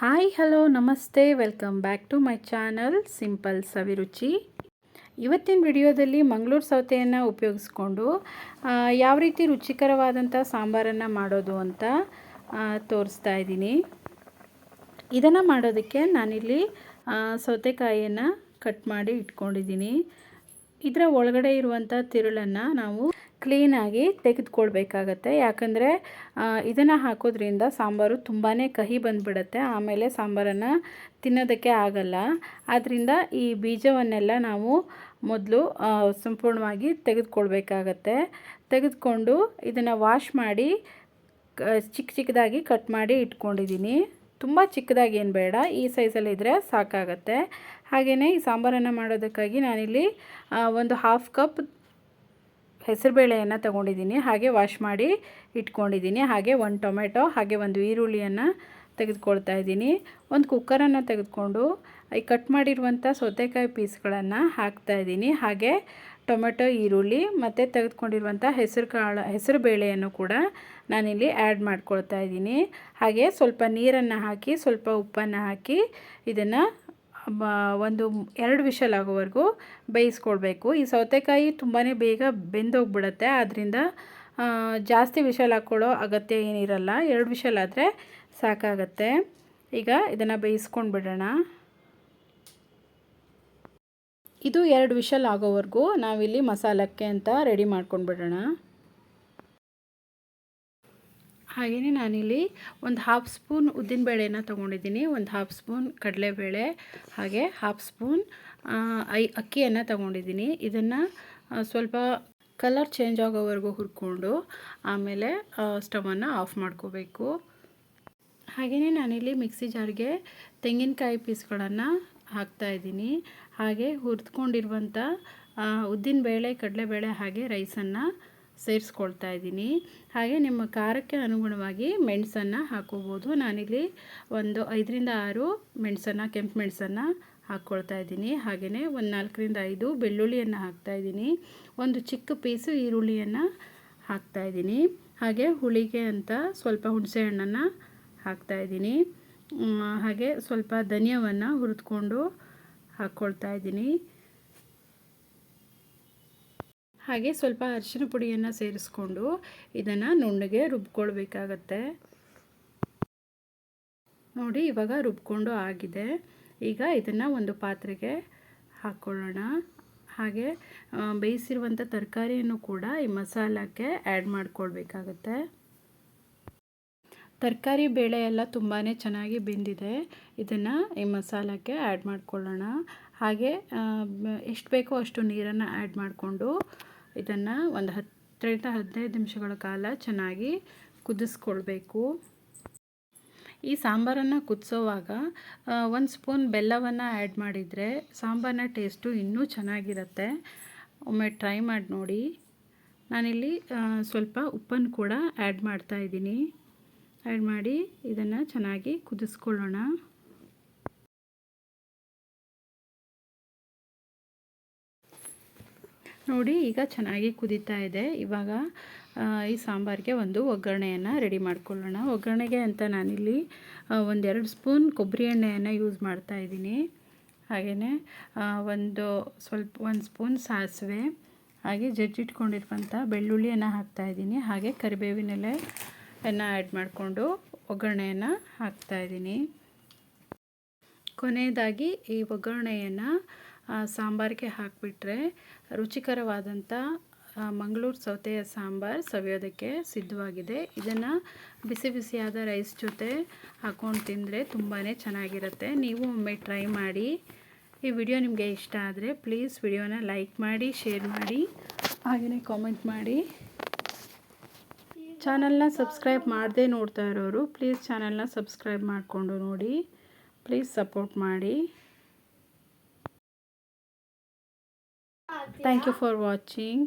Hi hello ನಮಸ್ತೆ welcome back to my channel simple Saviruchi. ಇವತ್ತಿನ ವಿಡಿಯೋದಲ್ಲಿ ಮಂಗಳೂರು ಸೌತೆಯನ್ನು ಉಪಯೋಗಿಸ್ಕೊಂಡು ಯಾವ ರೀತಿ ರುಚಿಕರವಾದಂಥ ಸಾಂಬಾರನ್ನು ಮಾಡೋದು ಅಂತ ತೋರಿಸ್ತಾ ಇದ್ದೀನಿ. ಇದನ್ನು ಮಾಡೋದಕ್ಕೆ ನಾನಿಲ್ಲಿ ಸೌತೆಕಾಯಿಯನ್ನು ಕಟ್ ಮಾಡಿ ಇಟ್ಕೊಂಡಿದ್ದೀನಿ. ಇದರ ಒಳಗಡೆ ಇರುವಂಥ ತಿರುಳನ್ನು ನಾವು ಕ್ಲೀನಾಗಿ ತೆಗೆದುಕೊಳ್ಬೇಕಾಗತ್ತೆ. ಯಾಕಂದರೆ ಇದನ್ನು ಹಾಕೋದ್ರಿಂದ ಸಾಂಬಾರು ತುಂಬಾ ಕಹಿ ಬಂದುಬಿಡುತ್ತೆ. ಆಮೇಲೆ ಸಾಂಬಾರನ್ನು ತಿನ್ನೋದಕ್ಕೆ ಆಗಲ್ಲ. ಆದ್ದರಿಂದ ಈ ಬೀಜವನ್ನೆಲ್ಲ ನಾವು ಮೊದಲು ಸಂಪೂರ್ಣವಾಗಿ ತೆಗೆದುಕೊಳ್ಬೇಕಾಗತ್ತೆ. ತೆಗೆದುಕೊಂಡು ಇದನ್ನು ವಾಶ್ ಮಾಡಿ ಚಿಕ್ಕ ಚಿಕ್ಕದಾಗಿ ಕಟ್ ಮಾಡಿ ಇಟ್ಕೊಂಡಿದ್ದೀನಿ. ತುಂಬ ಚಿಕ್ಕದಾಗಿ ಏನು ಬೇಡ, ಈ ಸೈಜಲ್ಲಿದ್ದರೆ ಸಾಕಾಗತ್ತೆ. ಹಾಗೆಯೇ ಈ ಸಾಂಬಾರನ್ನು ಮಾಡೋದಕ್ಕಾಗಿ ನಾನಿಲ್ಲಿ ಒಂದು ಹಾಫ್ ಕಪ್ ಹೆಸರುಬೇಳೆಯನ್ನು ತಗೊಂಡಿದ್ದೀನಿ. ಹಾಗೆ ವಾಶ್ ಮಾಡಿ ಇಟ್ಕೊಂಡಿದ್ದೀನಿ. ಹಾಗೆ ಒಂದು ಟೊಮೆಟೊ, ಹಾಗೆ ಒಂದು ಈರುಳ್ಳಿಯನ್ನು ತೆಗೆದುಕೊಳ್ತಾ ಇದ್ದೀನಿ. ಒಂದು ಕುಕ್ಕರನ್ನು ತೆಗೆದುಕೊಂಡು ಈ ಕಟ್ ಮಾಡಿರುವಂಥ ಸೌತೆಕಾಯಿ ಪೀಸ್ಗಳನ್ನು ಹಾಕ್ತಾಯಿದ್ದೀನಿ. ಹಾಗೆ ಟೊಮೆಟೊ, ಈರುಳ್ಳಿ ಮತ್ತು ತೆಗೆದುಕೊಂಡಿರುವಂಥ ಹೆಸರುಬೇಳೆಯನ್ನು ಕೂಡ ನಾನಿಲ್ಲಿ ಆ್ಯಡ್ ಮಾಡ್ಕೊಳ್ತಾ ಇದ್ದೀನಿ. ಹಾಗೆ ಸ್ವಲ್ಪ ನೀರನ್ನು ಹಾಕಿ, ಸ್ವಲ್ಪ ಉಪ್ಪನ್ನು ಹಾಕಿ ಇದನ್ನು ಒಂದು 2 ವಿಷಲ್ ಆಗೋವರೆಗೂ ಬೇಯಿಸ್ಕೊಳ್ಬೇಕು. ಈ ಸೌತೆಕಾಯಿ ತುಂಬಾ ಬೇಗ ಬೆಂದೋಗ್ಬಿಡುತ್ತೆ. ಆದ್ದರಿಂದ ಜಾಸ್ತಿ ವಿಷಲ್ ಹಾಕ್ಕೊಳ್ಳೋ ಅಗತ್ಯ ಏನಿರಲ್ಲ. 2 ವಿಷಲ್ ಆದರೆ ಸಾಕಾಗತ್ತೆ. ಈಗ ಇದನ್ನು ಬೇಯಿಸ್ಕೊಂಡು ಬಿಡೋಣ. ಇದು 2 ವಿಷಲ್ ಆಗೋವರೆಗೂ ನಾವಿಲ್ಲಿ ಮಸಾಲಕ್ಕೆ ಅಂತ ರೆಡಿ ಮಾಡ್ಕೊಂಡು ಬಿಡೋಣ. ಹಾಗೆಯೇ ನಾನಿಲ್ಲಿ ಒಂದು ಹಾಫ್ ಸ್ಪೂನ್ ಉದ್ದಿನಬೇಳೆನ ತೊಗೊಂಡಿದ್ದೀನಿ, ಒಂದು ಹಾಫ್ ಸ್ಪೂನ್ ಕಡಲೆಬೇಳೆ, ಹಾಗೆ ಹಾಫ್ ಸ್ಪೂನ್ ಅಕ್ಕಿಯನ್ನು ತೊಗೊಂಡಿದ್ದೀನಿ. ಇದನ್ನು ಸ್ವಲ್ಪ ಕಲರ್ ಚೇಂಜ್ ಆಗೋವರೆಗೂ ಹುರ್ಕೊಂಡು ಆಮೇಲೆ ಸ್ಟವನ್ನು ಆಫ್ ಮಾಡ್ಕೋಬೇಕು. ಹಾಗೆಯೇ ನಾನಿಲ್ಲಿ ಮಿಕ್ಸಿ ಜಾರ್ಗೆ ತೆಂಗಿನಕಾಯಿ ಪೀಸ್ಗಳನ್ನು ಹಾಕ್ತಾಯಿದ್ದೀನಿ. ಹಾಗೆ ಹುರಿದುಕೊಂಡಿರುವಂಥ ಉದ್ದಿನಬೇಳೆ, ಕಡಲೆಬೇಳೆ ಹಾಗೆ ರೈಸನ್ನು ಸೇರಿಸ್ಕೊಳ್ತಾ ಇದ್ದೀನಿ. ಹಾಗೆ ನಿಮ್ಮ ಖಾರಕ್ಕೆ ಅನುಗುಣವಾಗಿ ಮೆಣಸನ್ನು ಹಾಕೋಬೋದು. ನಾನಿಲ್ಲಿ ಒಂದು 5ರಿಂದ 6 ಮೆಣಸನ್ನು, ಕೆಂಪು ಮೆಣಸನ್ನು ಹಾಕ್ಕೊಳ್ತಾ ಇದ್ದೀನಿ. ಹಾಗೆಯೇ ಒಂದು 4ರಿಂದ 5 ಬೆಳ್ಳುಳ್ಳಿಯನ್ನು ಹಾಕ್ತಾಯಿದ್ದೀನಿ. ಒಂದು ಚಿಕ್ಕ ಪೀಸು ಈರುಳ್ಳಿಯನ್ನು ಹಾಕ್ತಾಯಿದ್ದೀನಿ. ಹಾಗೆ ಹುಳಿಗೆ ಅಂತ ಸ್ವಲ್ಪ ಹುಣಸೆಹಣ್ಣನ್ನು ಹಾಕ್ತಾಯಿದ್ದೀನಿ. ಹಾಗೆ ಸ್ವಲ್ಪ ಧನಿಯವನ್ನು ಹುರಿದುಕೊಂಡು ಹಾಕ್ಕೊಳ್ತಾ ಇದ್ದೀನಿ. ಹಾಗೆ ಸ್ವಲ್ಪ ಅರಿಶಿನ ಪುಡಿಯನ್ನು ಸೇರಿಸ್ಕೊಂಡು ಇದನ್ನು ನುಣ್ಣಗೆ ರುಬ್ಕೊಳ್ಬೇಕಾಗತ್ತೆ. ನೋಡಿ, ಇವಾಗ ರುಬ್ಕೊಂಡು ಆಗಿದೆ. ಈಗ ಇದನ್ನು ಒಂದು ಪಾತ್ರೆಗೆ ಹಾಕ್ಕೊಳ್ಳೋಣ. ಹಾಗೆ ಬೇಯಿಸಿರುವಂಥ ತರಕಾರಿಯನ್ನು ಕೂಡ ಈ ಮಸಾಲಕ್ಕೆ ಆ್ಯಡ್ ಮಾಡ್ಕೊಳ್ಬೇಕಾಗತ್ತೆ. ತರಕಾರಿ ಬೇಳೆ ಎಲ್ಲ ತುಂಬಾ ಚೆನ್ನಾಗಿ ಬೆಂದಿದೆ. ಇದನ್ನು ಈ ಮಸಾಲಕ್ಕೆ ಆ್ಯಡ್ ಮಾಡ್ಕೊಳ್ಳೋಣ. ಹಾಗೆ ಎಷ್ಟು ಬೇಕೋ ಅಷ್ಟು ನೀರನ್ನು ಆ್ಯಡ್ ಮಾಡಿಕೊಂಡು ಇದನ್ನು ಒಂದು 10ರಿಂದ 15 ನಿಮಿಷಗಳ ಕಾಲ ಚೆನ್ನಾಗಿ ಕುದಿಸ್ಕೊಳ್ಬೇಕು. ಈ ಸಾಂಬಾರನ್ನು ಕುದಿಸೋವಾಗ 1 ಸ್ಪೂನ್ ಬೆಲ್ಲವನ್ನು ಆ್ಯಡ್ ಮಾಡಿದರೆ ಸಾಂಬಾರಿನ ಟೇಸ್ಟು ಇನ್ನೂ ಚೆನ್ನಾಗಿರುತ್ತೆ. ಒಮ್ಮೆ ಟ್ರೈ ಮಾಡಿ ನೋಡಿ. ನಾನಿಲ್ಲಿ ಸ್ವಲ್ಪ ಉಪ್ಪನ್ನು ಕೂಡ ಆ್ಯಡ್ ಮಾಡ್ತಾಯಿದ್ದೀನಿ. ಆ್ಯಡ್ ಮಾಡಿ ಇದನ್ನು ಚೆನ್ನಾಗಿ ಕುದಿಸ್ಕೊಳ್ಳೋಣ. ನೋಡಿ, ಈಗ ಚೆನ್ನಾಗಿ ಕುದೀತಾ ಇದೆ. ಇವಾಗ ಈ ಸಾಂಬಾರಿಗೆ ಒಂದು ಒಗ್ಗರಣೆಯನ್ನು ರೆಡಿ ಮಾಡ್ಕೊಳ್ಳೋಣ. ಒಗ್ಗರಣೆಗೆ ಅಂತ ನಾನಿಲ್ಲಿ ಒಂದು 2 ಸ್ಪೂನ್ ಕೊಬ್ಬರಿ ಎಣ್ಣೆಯನ್ನು ಯೂಸ್ ಮಾಡ್ತಾಯಿದ್ದೀನಿ. ಹಾಗೆಯೇ ಒಂದು ಸ್ಪೂನ್ ಸಾಸಿವೆ, ಹಾಗೆ ಜಜ್ಜಿಟ್ಕೊಂಡಿರುವಂಥ ಬೆಳ್ಳುಳ್ಳಿಯನ್ನು ಹಾಕ್ತಾಯಿದ್ದೀನಿ. ಹಾಗೆ ಕರಿಬೇವಿನ ಎಲೆಯನ್ನು ಆ್ಯಡ್ ಮಾಡಿಕೊಂಡು ಒಗ್ಗರಣೆಯನ್ನು ಹಾಕ್ತಾಯಿದ್ದೀನಿ. ಕೊನೆಯದಾಗಿ ಈ ಒಗ್ಗರಣೆಯನ್ನು ಸಾಂಬಾರಿಗೆ ಹಾಕಿಬಿಟ್ರೆ ರುಚಿಕರವಾದಂಥ ಮಂಗಳೂರು ಸೌತೆಯ ಸಾಂಬಾರು ಸವಿಯೋದಕ್ಕೆ ಸಿದ್ಧವಾಗಿದೆ. ಇದನ್ನು ಬಿಸಿ ಬಿಸಿಯಾದ ರೈಸ್ ಜೊತೆ ಹಾಕ್ಕೊಂಡು ತಿಂದರೆ ತುಂಬಾ ಚೆನ್ನಾಗಿರುತ್ತೆ. ನೀವು ಒಮ್ಮೆ ಟ್ರೈ ಮಾಡಿ. ಈ ವಿಡಿಯೋ ನಿಮಗೆ ಇಷ್ಟ ಆದರೆ ಪ್ಲೀಸ್ ವಿಡಿಯೋನ ಲೈಕ್ ಮಾಡಿ, ಶೇರ್ ಮಾಡಿ, ಹಾಗೆಯೇ ಕಾಮೆಂಟ್ ಮಾಡಿ. ಚಾನಲ್ನ ಸಬ್ಸ್ಕ್ರೈಬ್ ಮಾಡದೆ ನೋಡ್ತಾ ಇರೋರು ಪ್ಲೀಸ್ ಚಾನಲ್ನ ಸಬ್ಸ್ಕ್ರೈಬ್ ಮಾಡಿಕೊಂಡು ನೋಡಿ. ಪ್ಲೀಸ್ ಸಪೋರ್ಟ್ ಮಾಡಿ. Thank you for watching.